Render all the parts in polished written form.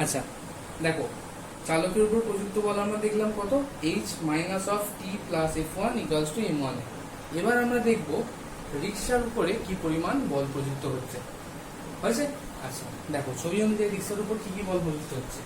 আচ্ছা দেখো, চালকের উপর প্রযুক্ত বল আমরা দেখলাম কত, h minus of T plus F one equals to M one. এবার আমরা দেখব রিক্সার উপরে কি পরিমাণ বল প্রযুক্ত হচ্ছে, হয়েছে? আচ্ছা দেখো, ছবি অনুযায়ী রিক্সার উপর কি কি বল প্রযুক্ত হচ্ছে।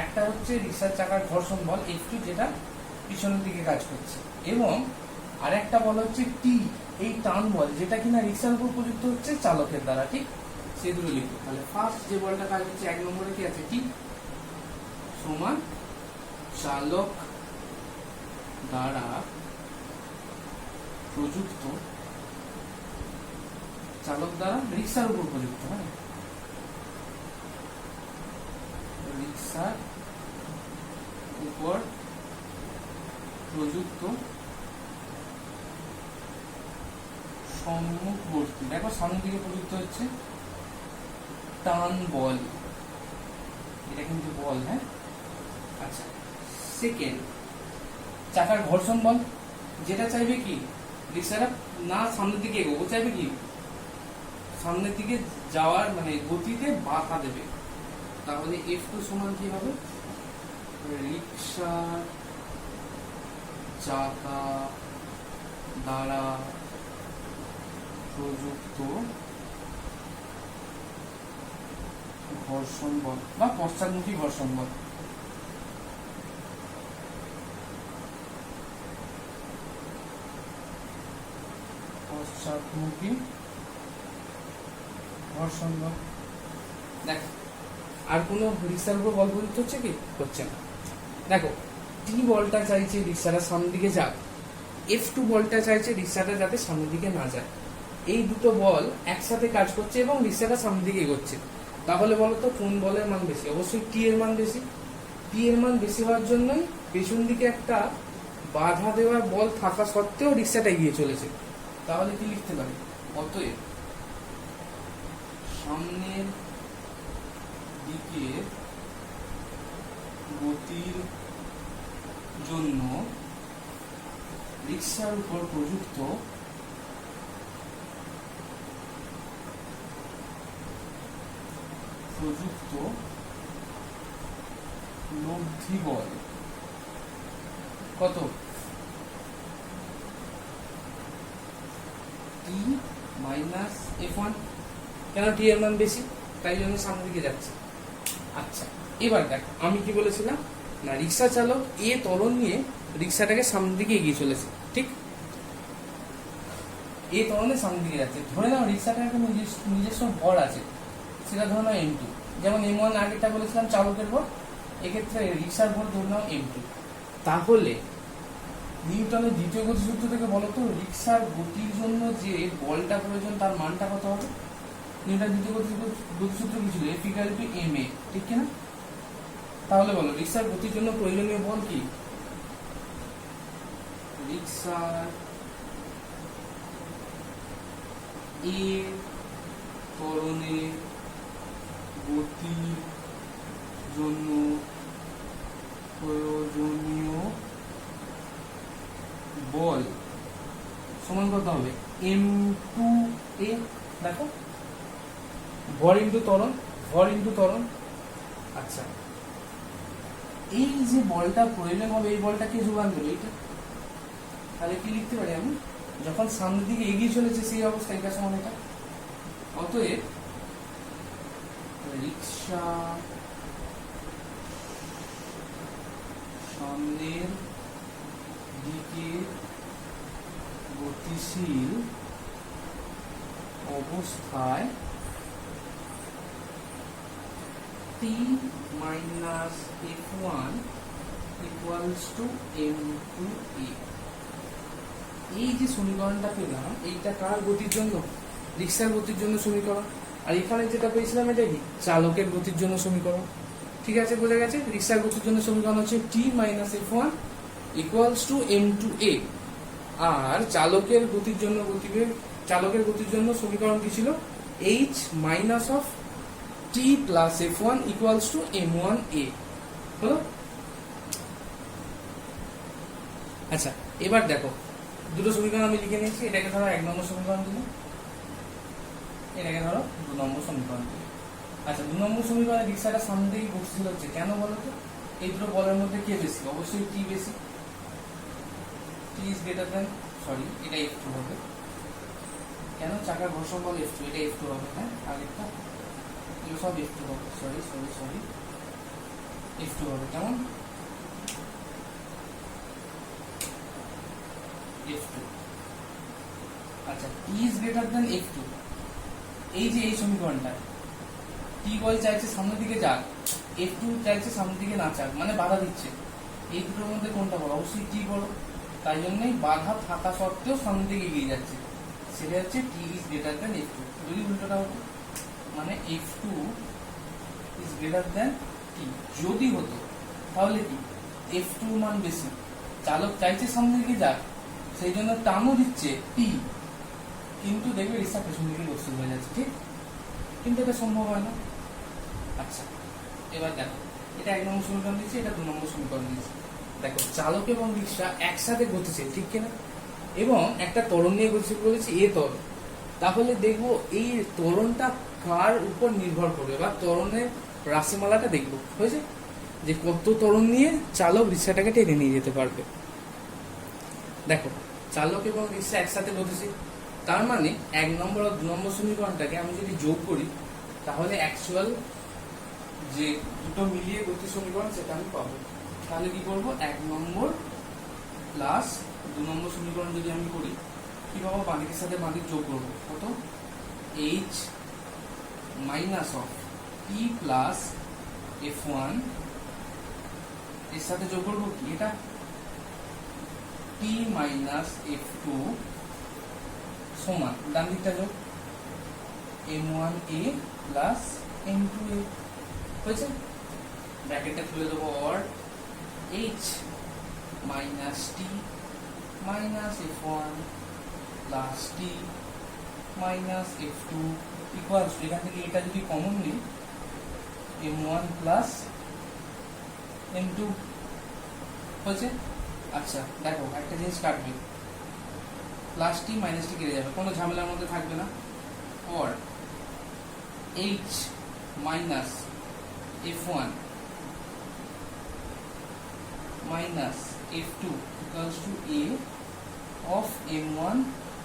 একটা হচ্ছে রিক্সার চাকার ঘর্ষণ বল একটু, যেটা পিছনের দিকে কাজ করছে, এবং আরেকটা বল হচ্ছে টি, এই টান বল, যেটা কিনা রিক্সার উপর প্রযুক্ত হচ্ছে চালকের দ্বারা, ঠিক? সেই দুটো লিখবো। তাহলে ফার্স্ট যে বলটা কাজ হচ্ছে, এক নম্বরে কি আছে, টি সমান চালক দ্বারা প্রযুক্ত, চালক দ্বারা রিক্সার উপর প্রযুক্ত, হ্যাঁ, রিক্সার উপর প্রযুক্ত সম্মুখবর্তী, দেখো সামনের দিকে প্রযুক্ত হচ্ছে টান বল, এটা কিন্তু বল, হ্যাঁ। আচ্ছা, সেকেন্ড চাকার ঘর্ষণ বল, যেটা চাইবে কি রিক্সাটা না সামনের দিকে এগোবো, চাইবে কি সামনের দিকে যাওয়ার, মানে গতিতে বাধা দেবে। তাহলে এফ টু সমান কি হবে, রিক্সার চাকা দ্বারা প্রযুক্ত ঘর্ষণ বল বা পশ্চাৎমুখী ঘর্ষণ বল। পশ্চাৎমুখী ঘর্ষণ বল। দেখ, আর কোনো রিক্সার উপর বল প্রযুক্ত হচ্ছে কি, হচ্ছে না। দেখো, টি বলটা চাইছে রিক্সাটা সামনের দিকে যাক, এফ টু বলটা চাইছে রিক্সাটা যাতে সামনের দিকে না যায়। এই দুটো বল একসাথে কাজ করছে এবং রিক্সাটা সামনের দিকে এগোচ্ছে। তাহলে বলতো কোন বলের মান বেশি? অবশ্যই টি এর মান বেশি। টি এর মান বেশি হওয়ার জন্যই পেছন দিকে একটা বাধা দেওয়ার বল থাকা সত্ত্বেও রিক্সাটা এগিয়ে চলেছে। তাহলে কি লিখতে পারি, অতএব সামনের দিকে গতির জন্য রিক্সার উপর প্রযুক্ত লব্ধি বল কত, টি মাইনাস এফ ওয়ান। কেন? টি এর মান বেশি, তাই জন্য সামনের দিকে যাচ্ছে। আচ্ছা, এবার দেখ, আমি কি বলেছিলাম না, রিক্সা চালক এ ত্বরণ নিয়ে রিক্সাটাকে সামনের দিকে এগিয়ে চলেছে, ঠিক? এ ত্বরণে সামনের দিকে যাচ্ছে। ধরে নাও রিক্সাটার একটা নিজস্ব ভর আছে, সেটা ধরে নাও এম টু। যেমন এম ওয়ান আগেরটা বলেছিলাম চালকের ভর, এক্ষেত্রে রিক্সার ভর ধরে নাও এম টু। তাহলে নিউটনের দ্বিতীয় গতিসূত্র থেকে বলতো রিক্সার গতির জন্য যে বলটা প্রয়োজন তার মানটা কত হবে? নিউটনের দ্বিতীয় গতিসূত্র কি ছিল? F equal to M A, ঠিক কিনা? তাহলে বলো রিক্সার গতির জন্য প্রয়োজনীয় বল কি? রিক্সার এ ত্বরণে গতির জন্য প্রয়োজনীয় বল সমান কত হবে? এম টু এ। দেখো, ভর ইন্টু ত্বরণ, ভর ইন্টু ত্বরণ। আচ্ছা, এই যে বলটা প্রয়োজন হবে, এই বলটা কে যোগান দেবে? এইটা। তাহলে কি লিখতে পারি আমি, যখন সামনের দিকে এগিয়ে চলেছে সেই অবস্থায়, এটা সমান এটা। অতএব রিক্সা সামনের দিকে গতিশীল অবস্থায় T minus F one equals to M two A. এই যে সমীকরণটা পেলাম, এইটা কার গতির জন্য? রিক্সার গতির জন্য সমীকরণ। আর এখানে যেটা পেয়েছিলাম, এটা কি চালকের গতির জন্য সমীকরণ। ঠিক আছে, বোঝা গেছে? রিক্সার গতির জন্য সমীকরণ হচ্ছে T minus F one equals to M two A. আর চালকের গতির জন্য সমীকরণ কি ছিল? H minus of T plus F one equals to M one A. হলো? আচ্ছা, এবার দেখো, দুটো সমীকরণ আমি লিখে নিয়েছি। এটাকে ধরো 1 নম্বর সমীকরণ দিলাম, এটাকে ধরো 2 নম্বর সমীকরণ দিলাম। আচ্ছা, 2 নম্বর সমীকরণে রিক্সাটা সামনে দিকে গতিশীল হচ্ছে কেন বলো তো? এই দুটো বলের মধ্যে কে বেশি? অবশ্যই টি বেশি। টি ইজ গ্রেটার দেন, সরি এটা F2 হবে। কেন? চাকার ঘর্ষণ বল F2, এটা F2 হবে। হ্যাঁ, আগেরটা এগুলো সব F2 হবে। সরি F2 হবে। কেমন? F2। আচ্ছা, টি ইজ গ্রেটার দেন F2, এই যে এই সমীকরণটা, টি বল চাইছে সামনের দিকে যাক, F2 চাইছে সামনের দিকে না যাক, মানে বাধা দিচ্ছে। এই দুটোর মধ্যে কোনটা বড়? অবশ্যই টি বড়। তাই জন্যই বাধা থাকা সত্ত্বেও সামনের দিকে এগিয়ে যাচ্ছে, সেটা হচ্ছে টি ইজ গ্রেটার দেন F2। যদি উল্টোটা হতো, মানে F2 ইজ গ্রেটার দেন টি যদি হতো, তাহলে কি F2 মান বেশি, চালক চাইছে সামনের দিকে যাক, সেই জন্য টানও দিচ্ছে টি, কিন্তু দেখবে রিক্সা পেছন দিকে গতিশীল হয়ে যাচ্ছে। ঠিক, কিন্তু এটা সম্ভব হয় না। আচ্ছা, এবার দেখো, এটা 1 নম্বর সমীকরণ দিচ্ছি, এটা 2 নম্বর সমীকরণ দিচ্ছি। দেখো, চালক এবং রিক্সা একসাথে গতিশীল, ঠিক কিনা? এবং একটা ত্বরণ নিয়ে গতিশীল বলেছি, এ ত্বরণ। তাহলে দেখবো এই ত্বরণটা কার উপর নির্ভর করবে, বা ত্বরণের রাশিমালাটা দেখবো। হয়েছে যে কত ত্বরণ নিয়ে চালক রিক্সাটাকে টেনে নিয়ে যেতে পারবে। দেখো, চালক এবং রিক্সা একসাথে গতিশীল, তার মানে 1 নম্বর আর 2 নম্বর সমীকরণটাকে আমি যদি যোগ করি, তাহলে অ্যাকচুয়াল যে দুটো মিলিয়ে গতি সমীকরণ সেটা আমি পাবো। তাহলে কি করবো? 1 নম্বর প্লাস 2 নম্বর সমীকরণ যদি আমি করি, কি পাবো? বাঁদিকের সাথে বাঁদিক যোগ করবো, কত? h minus of T plus F1 এর সাথে যোগ করবো কি? এটা টি মাইনাস F2 সমান ডান দিকটা যোগ M1A প্লাস M2A। হয়েছে? ব্র্যাকেটটা খুলে দেবো, or h minus T minus F1 plus T minus F2 equals, এখান থেকে এটা যদি কমন নিই, M1 প্লাস M2। হয়েছে? আচ্ছা দেখো, একটা জিনিস কাটবে, প্লাস টি মাইনাস টি কেটে যাবে, কোনো ঝামেলার মধ্যে থাকবে না। Or h minus F1 minus F2 equals to A of M1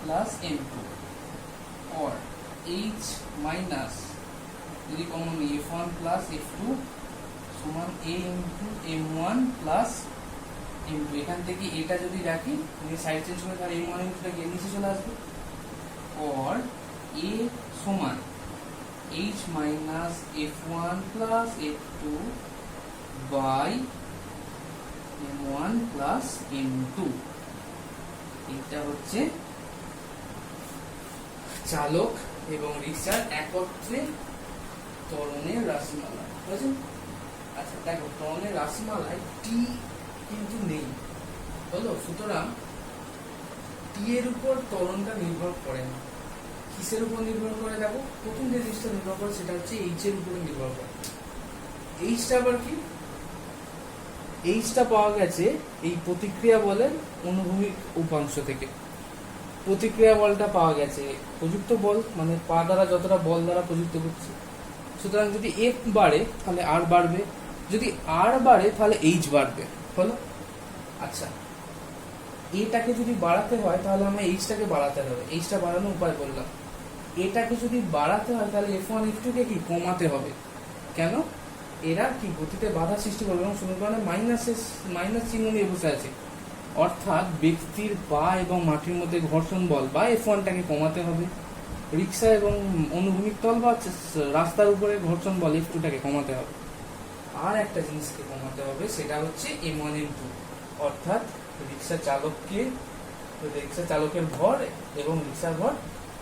plus M2, or H minus যদি কমন নিই F1 plus F2 সমান A into M1 plus M2। এখান থেকে এটা যদি রাখি, সাইড চেঞ্জ করে, তাহলে M1 M2 টা গিয়ে নিচে চলে আসবে, or A সমান H minus F1 plus F2 by M1 plus M2। এটা হচ্ছে চালক এবং রিক্সার একত্রে ত্বরণের রাশিমালা। বুঝেছো? আচ্ছা দেখো, ত্বরণের রাশিমালায় টি কিন্তু নেই, হলো। সুতরাং টি এর উপর ত্বরণটা নির্ভর করে না। কিসের উপর নির্ভর করে? দেখো, প্রথম যে জিনিসটা নির্ভর করে সেটা হচ্ছে এইচ এর উপরে নির্ভর করে। এইচটা আবার কি? এইচটা পাওয়া গেছে এই প্রতিক্রিয়া বলের অনুভূমিক উপাংশ থেকে। প্রতিক্রিয়া বলটা পাওয়া গেছে প্রযুক্ত বল, মানে পা দ্বারা যতটা বল দ্বারা প্রযুক্ত করছে। সুতরাং যদি এফ বাড়ে তাহলে আর বাড়বে, যদি আর বাড়ে তাহলে এইচ বাড়বে, হলো। আচ্ছা, এটাকে যদি বাড়াতে হয় তাহলে আমরা এইচটাকে বাড়াতে হবে। এইচটা বাড়ানোর উপায় বললাম। এটাকে যদি বাড়াতে হয় তাহলে F1 F2 কে কি কমাতে হবে। কেন? এরা কি গতিতে বাধা সৃষ্টি করবে, এবং সমীকরণে মাইনাস চিহ্ন নিয়ে বসে আছে, অর্থাৎ ব্যক্তির পা এবং মাটির মধ্যে ঘর্ষণ বল বা F1টাকে কমাতে হবে, রিক্সা এবং অনুভূমিক তল বা রাস্তার উপরে ঘর্ষণ বল F2টাকে কমাতে হবে। আর একটা জিনিসকে কমাতে হবে, সেটা হচ্ছে M1 M2, অর্থাৎ রিক্সা চালকের ভর এবং রিক্সার ভর,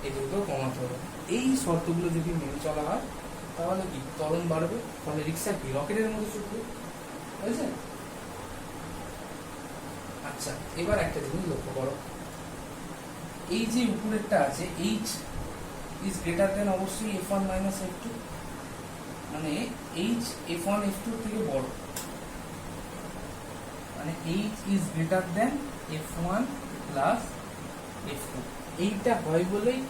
এই দুটো কমাতে হবে। এই শর্তগুলো যদি মেনে চলা হয় তাহলে কি ত্বরণ বাড়বে, তাহলে রিক্সা কি রকেটের মধ্যে ছুটবে। বুঝেছে? আচ্ছা, এবার একটা জিনিস লক্ষ্য করো, এই যে উপরেরটা আছে H ইজ গ্রেটার দেন অবশ্যই F1 মাইনাস F2, মানে H F1 F2 থেকে বড়, মানে H is greater than F1 plus F2। এইটা হয় বলেই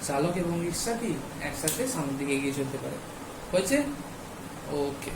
চালক এবং রিক্সা কি একসাথে সামনের দিকে এগিয়ে চলতে পারে। হয়েছে? ওকে।